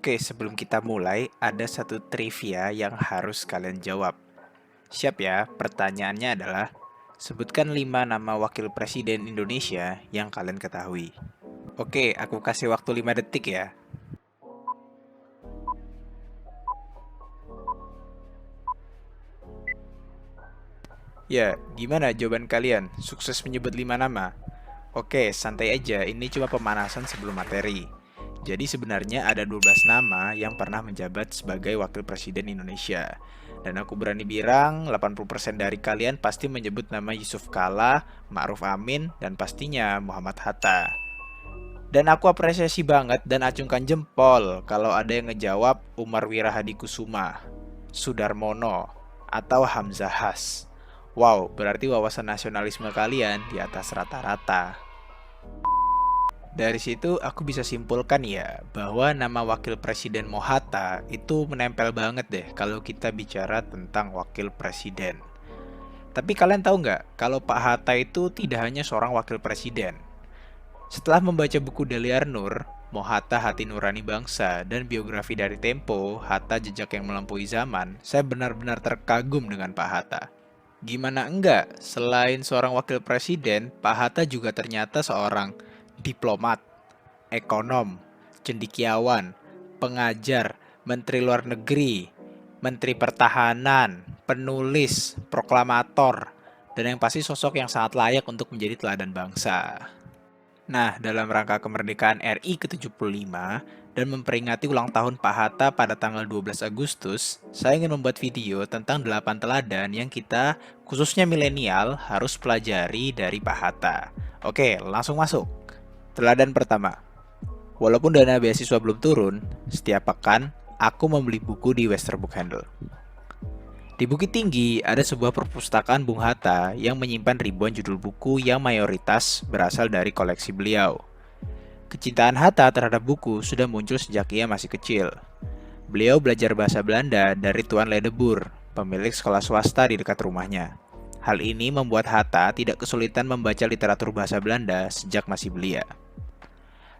Oke, sebelum kita mulai, ada satu trivia yang harus kalian jawab. Siap ya, pertanyaannya adalah, sebutkan 5 nama wakil presiden Indonesia yang kalian ketahui. Oke, aku kasih waktu 5 detik ya. Ya, gimana jawaban kalian? Sukses menyebut 5 nama? Oke, santai aja, ini cuma pemanasan sebelum materi. Jadi sebenarnya ada 12 nama yang pernah menjabat sebagai wakil presiden Indonesia. Dan aku berani bilang 80% dari kalian pasti menyebut nama Yusuf Kala, Ma'ruf Amin, dan pastinya Muhammad Hatta. Dan aku apresiasi banget dan acungkan jempol kalau ada yang ngejawab Umar Wirahadikusuma, Sudarmono, atau Hamzah Has. Wow, berarti wawasan nasionalisme kalian di atas rata-rata. Dari situ aku bisa simpulkan ya, bahwa nama wakil presiden Mohatta itu menempel banget deh kalau kita bicara tentang wakil presiden. Tapi kalian tahu nggak, kalau Pak Hatta itu tidak hanya seorang wakil presiden. Setelah membaca buku Deliar Nur, Mohatta Hati Nurani Bangsa, dan biografi dari Tempo, Hatta Jejak yang Melampaui Zaman, saya benar-benar terkagum dengan Pak Hatta. Gimana enggak, selain seorang wakil presiden, Pak Hatta juga ternyata seorang diplomat, ekonom, cendekiawan, pengajar, menteri luar negeri, menteri pertahanan, penulis, proklamator, dan yang pasti sosok yang sangat layak untuk menjadi teladan bangsa. Nah, dalam rangka kemerdekaan RI ke-75 dan memperingati ulang tahun Pak Hatta pada tanggal 12 Agustus, saya ingin membuat video tentang 8 teladan yang kita, khususnya milenial, harus pelajari dari Pak Hatta. Oke, langsung masuk. Teladan pertama. Walaupun dana beasiswa belum turun, setiap pekan aku membeli buku di Western Book Handle. Di Bukit Tinggi ada sebuah perpustakaan Bung Hatta yang menyimpan ribuan judul buku yang mayoritas berasal dari koleksi beliau. Kecintaan Hatta terhadap buku sudah muncul sejak ia masih kecil. Beliau belajar bahasa Belanda dari Tuan Ledeboer, pemilik sekolah swasta di dekat rumahnya. Hal ini membuat Hatta tidak kesulitan membaca literatur bahasa Belanda sejak masih belia.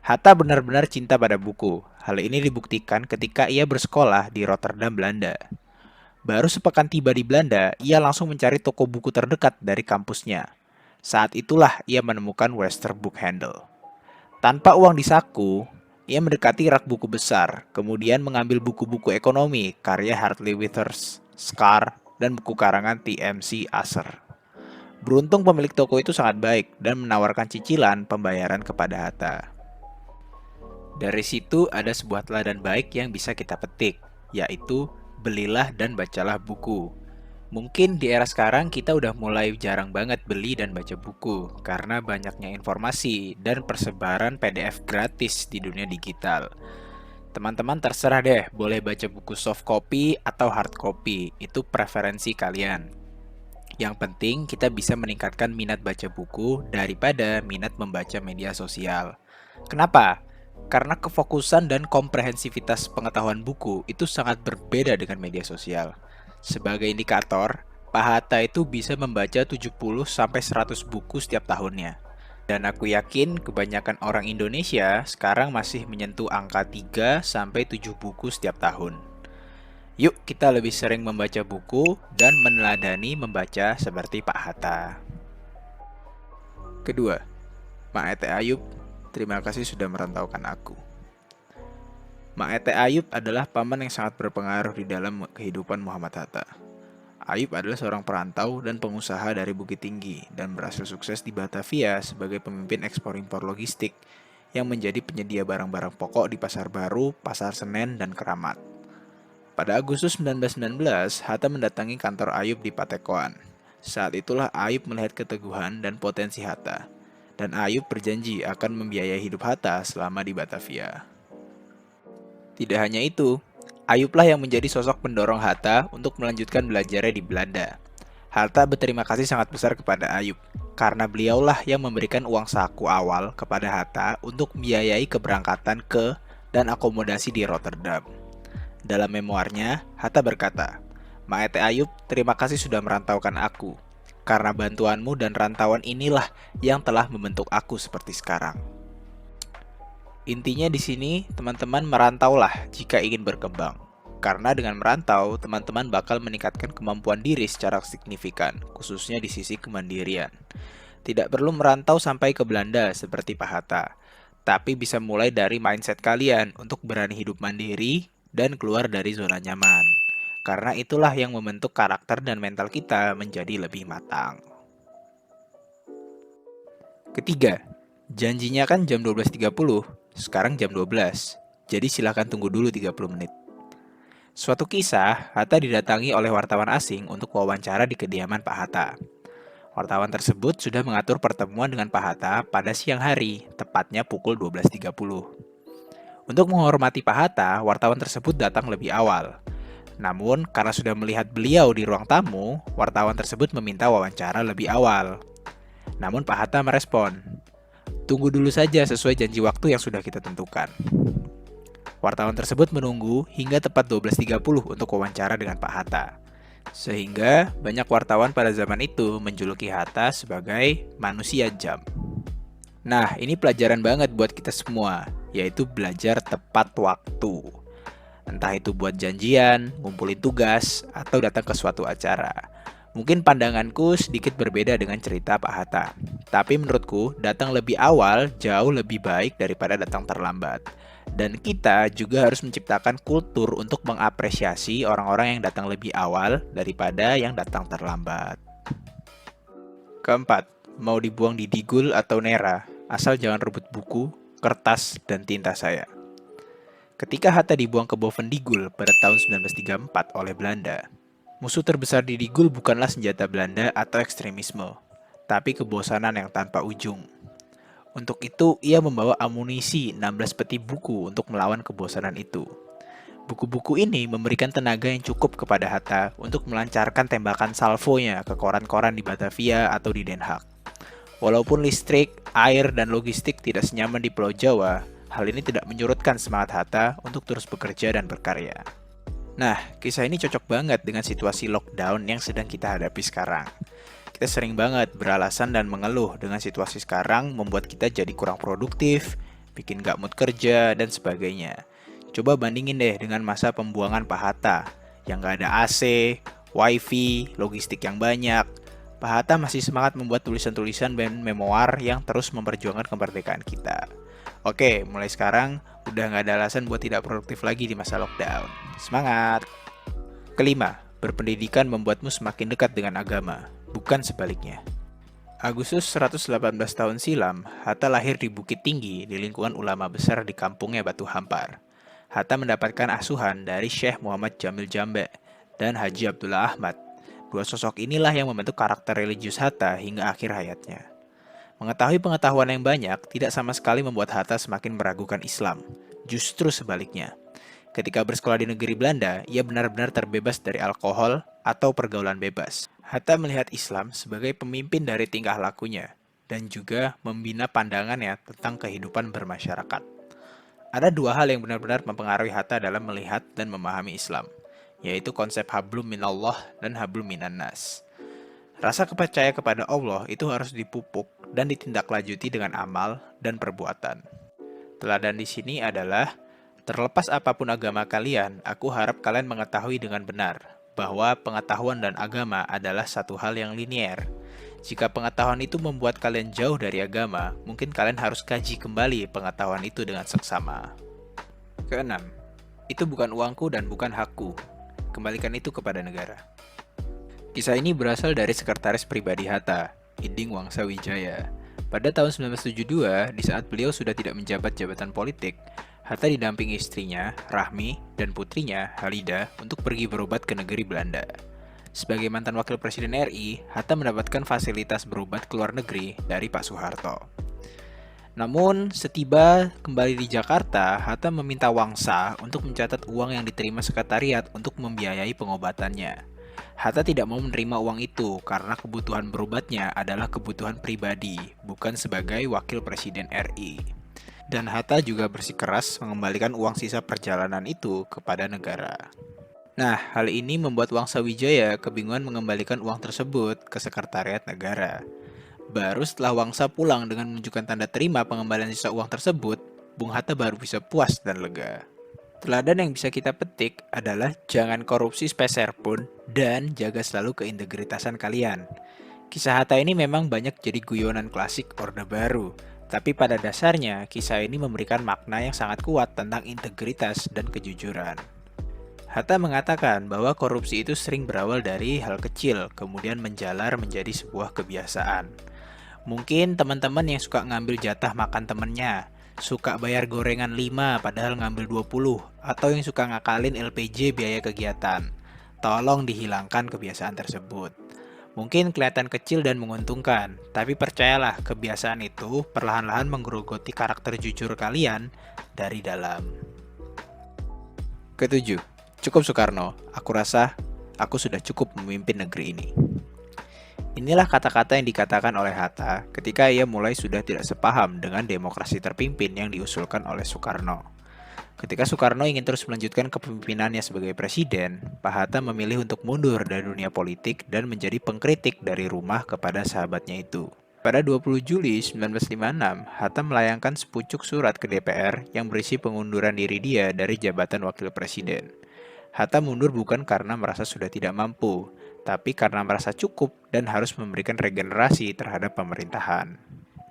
Hatta benar-benar cinta pada buku. Hal ini dibuktikan ketika ia bersekolah di Rotterdam, Belanda. Baru sepekan tiba di Belanda, ia langsung mencari toko buku terdekat dari kampusnya. Saat itulah ia menemukan Western Book Handle. Tanpa uang di saku, ia mendekati rak buku besar, kemudian mengambil buku-buku ekonomi karya Hartley Withers, Scar, dan buku karangan T.M.C. Asser. Beruntung pemilik toko itu sangat baik dan menawarkan cicilan pembayaran kepada Hatta. Dari situ ada sebuah teladan baik yang bisa kita petik, yaitu belilah dan bacalah buku. Mungkin di era sekarang kita udah mulai jarang banget beli dan baca buku karena banyaknya informasi dan persebaran PDF gratis di dunia digital. Teman-teman terserah deh, boleh baca buku soft copy atau hard copy, itu preferensi kalian. Yang penting kita bisa meningkatkan minat baca buku daripada minat membaca media sosial. Kenapa? Karena kefokusan dan komprehensivitas pengetahuan buku itu sangat berbeda dengan media sosial. Sebagai indikator, Pak Hatta itu bisa membaca 70-100 buku setiap tahunnya. Dan aku yakin kebanyakan orang Indonesia sekarang masih menyentuh angka 3-7 buku setiap tahun. Yuk kita lebih sering membaca buku dan meneladani membaca seperti Pak Hatta. Kedua, Mak Ete Ayub, terima kasih sudah merantaukan aku. Mak Ete Ayub adalah paman yang sangat berpengaruh di dalam kehidupan Muhammad Hatta. Ayub adalah seorang perantau dan pengusaha dari Bukit Tinggi dan berhasil sukses di Batavia sebagai pemimpin ekspor-impor logistik yang menjadi penyedia barang-barang pokok di Pasar Baru, Pasar Senen, dan Keramat. Pada Agustus 1919, Hatta mendatangi kantor Ayub di Patekoan. Saat itulah Ayub melihat keteguhan dan potensi Hatta, dan Ayub berjanji akan membiayai hidup Hatta selama di Batavia. Tidak hanya itu, Ayublah yang menjadi sosok pendorong Hatta untuk melanjutkan belajarnya di Belanda. Hatta berterima kasih sangat besar kepada Ayub, karena beliaulah yang memberikan uang saku awal kepada Hatta untuk membiayai keberangkatan ke dan akomodasi di Rotterdam. Dalam memoarnya, Hatta berkata, "Mak Ete Ayub, terima kasih sudah merantaukan aku. Karena bantuanmu dan rantauan inilah yang telah membentuk aku seperti sekarang." Intinya di sini, teman-teman merantaulah jika ingin berkembang. Karena dengan merantau, teman-teman bakal meningkatkan kemampuan diri secara signifikan, khususnya di sisi kemandirian. Tidak perlu merantau sampai ke Belanda seperti Pak Hatta, tapi bisa mulai dari mindset kalian untuk berani hidup mandiri dan keluar dari zona nyaman. Karena itulah yang membentuk karakter dan mental kita menjadi lebih matang. Ketiga, janjinya kan jam 12.30, sekarang jam 12. Jadi silakan tunggu dulu 30 menit. Suatu kisah, Hatta didatangi oleh wartawan asing untuk wawancara di kediaman Pak Hatta. Wartawan tersebut sudah mengatur pertemuan dengan Pak Hatta pada siang hari, tepatnya pukul 12.30. Untuk menghormati Pak Hatta, wartawan tersebut datang lebih awal. Namun, karena sudah melihat beliau di ruang tamu, wartawan tersebut meminta wawancara lebih awal. Namun Pak Hatta merespon, "Tunggu dulu saja sesuai janji waktu yang sudah kita tentukan." Wartawan tersebut menunggu hingga tepat 12.30 untuk wawancara dengan Pak Hatta. Sehingga banyak wartawan pada zaman itu menjuluki Hatta sebagai manusia jam. Nah, ini pelajaran banget buat kita semua, yaitu belajar tepat waktu. Entah itu buat janjian, ngumpulin tugas, atau datang ke suatu acara. Mungkin pandanganku sedikit berbeda dengan cerita Pak Hatta. Tapi menurutku, datang lebih awal jauh lebih baik daripada datang terlambat. Dan kita juga harus menciptakan kultur untuk mengapresiasi orang-orang yang datang lebih awal daripada yang datang terlambat. Keempat, mau dibuang di digul atau nera, asal jangan rebut buku, kertas, dan tinta saya. Ketika Hatta dibuang ke Bovendigul pada tahun 1934 oleh Belanda, musuh terbesar di Digul bukanlah senjata Belanda atau ekstremisme, tapi kebosanan yang tanpa ujung. Untuk itu, ia membawa amunisi 16 peti buku untuk melawan kebosanan itu. Buku-buku ini memberikan tenaga yang cukup kepada Hatta untuk melancarkan tembakan salvonya ke koran-koran di Batavia atau di Den Haag. Walaupun listrik, air, dan logistik tidak senyaman di Pulau Jawa, hal ini tidak menyurutkan semangat Hatta untuk terus bekerja dan berkarya. Nah, kisah ini cocok banget dengan situasi lockdown yang sedang kita hadapi sekarang. Kita sering banget beralasan dan mengeluh dengan situasi sekarang membuat kita jadi kurang produktif, bikin gak mood kerja, dan sebagainya. Coba bandingin deh dengan masa pembuangan Pak Hatta, yang gak ada AC, wifi, logistik yang banyak. Pak Hatta masih semangat membuat tulisan-tulisan dan memoir yang terus memperjuangkan kemerdekaan kita. Oke, mulai sekarang udah gak ada alasan buat tidak produktif lagi di masa lockdown. Semangat! Kelima, berpendidikan membuatmu semakin dekat dengan agama, bukan sebaliknya. Agustus 118 tahun silam, Hatta lahir di Bukit Tinggi di lingkungan ulama besar di kampungnya Batu Hampar. Hatta mendapatkan asuhan dari Syekh Muhammad Jamil Jambe dan Haji Abdullah Ahmad. Dua sosok inilah yang membentuk karakter religius Hatta hingga akhir hayatnya. Mengetahui pengetahuan yang banyak tidak sama sekali membuat Hatta semakin meragukan Islam. Justru sebaliknya. Ketika bersekolah di negeri Belanda, ia benar-benar terbebas dari alkohol atau pergaulan bebas. Hatta melihat Islam sebagai pemimpin dari tingkah lakunya dan juga membina pandangannya tentang kehidupan bermasyarakat. Ada dua hal yang benar-benar mempengaruhi Hatta dalam melihat dan memahami Islam, yaitu konsep hablum minallah dan hablum minannas. Rasa kepercayaan kepada Allah itu harus dipupuk dan ditindaklanjuti dengan amal dan perbuatan. Teladan di sini adalah, terlepas apapun agama kalian, aku harap kalian mengetahui dengan benar bahwa pengetahuan dan agama adalah satu hal yang linier. Jika pengetahuan itu membuat kalian jauh dari agama, mungkin kalian harus kaji kembali pengetahuan itu dengan seksama. Keenam, itu bukan uangku dan bukan hakku. Kembalikan itu kepada negara. Kisah ini berasal dari sekretaris pribadi Hatta, Iding Wangsa Wijaya. Pada tahun 1972, di saat beliau sudah tidak menjabat jabatan politik, Hatta didampingi istrinya, Rahmi, dan putrinya, Halida, untuk pergi berobat ke negeri Belanda. Sebagai mantan wakil presiden RI, Hatta mendapatkan fasilitas berobat ke luar negeri dari Pak Soeharto. Namun, setiba kembali di Jakarta, Hatta meminta Wangsa untuk mencatat uang yang diterima sekretariat untuk membiayai pengobatannya. Hatta tidak mau menerima uang itu karena kebutuhan berobatnya adalah kebutuhan pribadi, bukan sebagai wakil presiden RI. Dan Hatta juga bersikeras mengembalikan uang sisa perjalanan itu kepada negara. Nah, hal ini membuat Wangsa Wijaya kebingungan mengembalikan uang tersebut ke sekretariat negara. Baru setelah Wangsa pulang dengan menunjukkan tanda terima pengembalian sisa uang tersebut, Bung Hatta baru bisa puas dan lega. Teladan yang bisa kita petik adalah jangan korupsi sepeser pun dan jaga selalu keintegritasan kalian. Kisah Hatta ini memang banyak jadi guyonan klasik Orde Baru, tapi pada dasarnya kisah ini memberikan makna yang sangat kuat tentang integritas dan kejujuran. Hatta mengatakan bahwa korupsi itu sering berawal dari hal kecil, kemudian menjalar menjadi sebuah kebiasaan. Mungkin teman-teman yang suka ngambil jatah makan temennya, suka bayar gorengan 5 padahal ngambil 20, atau yang suka ngakalin LPJ biaya kegiatan. Tolong dihilangkan kebiasaan tersebut. Mungkin kelihatan kecil dan menguntungkan, tapi percayalah kebiasaan itu perlahan-lahan menggerogoti karakter jujur kalian dari dalam. Ketujuh, cukup Soekarno, aku rasa aku sudah cukup memimpin negeri ini. Inilah kata-kata yang dikatakan oleh Hatta ketika ia mulai sudah tidak sepaham dengan demokrasi terpimpin yang diusulkan oleh Soekarno. Ketika Soekarno ingin terus melanjutkan kepemimpinannya sebagai presiden, Pak Hatta memilih untuk mundur dari dunia politik dan menjadi pengkritik dari rumah kepada sahabatnya itu. Pada 20 Juli 1956, Hatta melayangkan sepucuk surat ke DPR yang berisi pengunduran diri dia dari jabatan wakil presiden. Hatta mundur bukan karena merasa sudah tidak mampu, tapi karena merasa cukup dan harus memberikan regenerasi terhadap pemerintahan.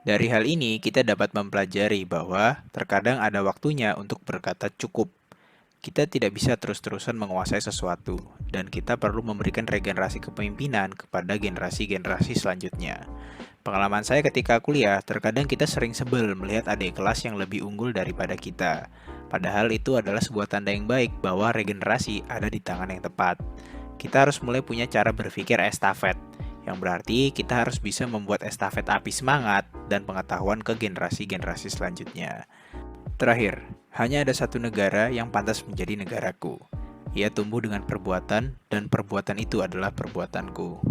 Dari hal ini, kita dapat mempelajari bahwa terkadang ada waktunya untuk berkata cukup. Kita tidak bisa terus-terusan menguasai sesuatu, dan kita perlu memberikan regenerasi kepemimpinan kepada generasi-generasi selanjutnya. Pengalaman saya ketika kuliah, terkadang kita sering sebel melihat adik kelas yang lebih unggul daripada kita. Padahal itu adalah sebuah tanda yang baik bahwa regenerasi ada di tangan yang tepat. Kita harus mulai punya cara berpikir estafet, yang berarti kita harus bisa membuat estafet api semangat dan pengetahuan ke generasi-generasi selanjutnya. Terakhir, hanya ada satu negara yang pantas menjadi negaraku. Ia tumbuh dengan perbuatan, dan perbuatan itu adalah perbuatanku.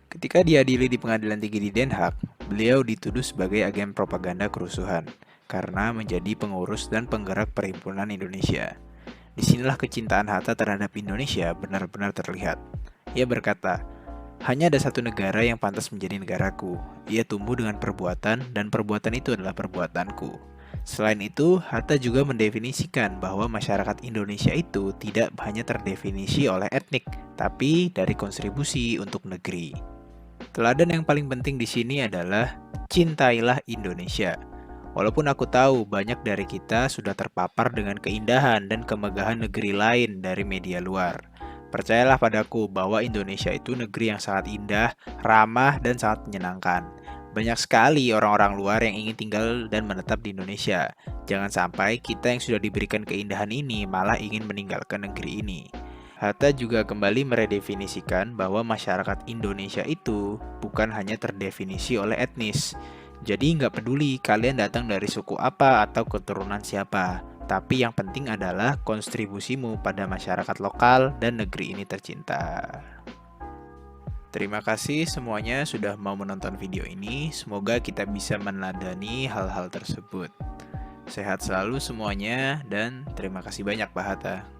Ketika diadili di pengadilan tinggi di Den Haag, beliau dituduh sebagai agen propaganda kerusuhan, karena menjadi pengurus dan penggerak Perhimpunan Indonesia. Disinilah kecintaan Hatta terhadap Indonesia benar-benar terlihat. Ia berkata, hanya ada satu negara yang pantas menjadi negaraku. Ia tumbuh dengan perbuatan, dan perbuatan itu adalah perbuatanku. Selain itu, Hatta juga mendefinisikan bahwa masyarakat Indonesia itu tidak hanya terdefinisi oleh etnik, tapi dari kontribusi untuk negeri. Teladan yang paling penting di sini adalah cintailah Indonesia. Walaupun aku tahu banyak dari kita sudah terpapar dengan keindahan dan kemegahan negeri lain dari media luar. Percayalah padaku bahwa Indonesia itu negeri yang sangat indah, ramah, dan sangat menyenangkan. Banyak sekali orang-orang luar yang ingin tinggal dan menetap di Indonesia. Jangan sampai kita yang sudah diberikan keindahan ini malah ingin meninggalkan negeri ini. Hatta juga kembali meredefinisikan bahwa masyarakat Indonesia itu bukan hanya terdefinisi oleh etnis. Jadi nggak peduli kalian datang dari suku apa atau keturunan siapa. Tapi yang penting adalah kontribusimu pada masyarakat lokal dan negeri ini tercinta. Terima kasih semuanya sudah mau menonton video ini. Semoga kita bisa meneladani hal-hal tersebut. Sehat selalu semuanya dan terima kasih banyak Pak Hatta.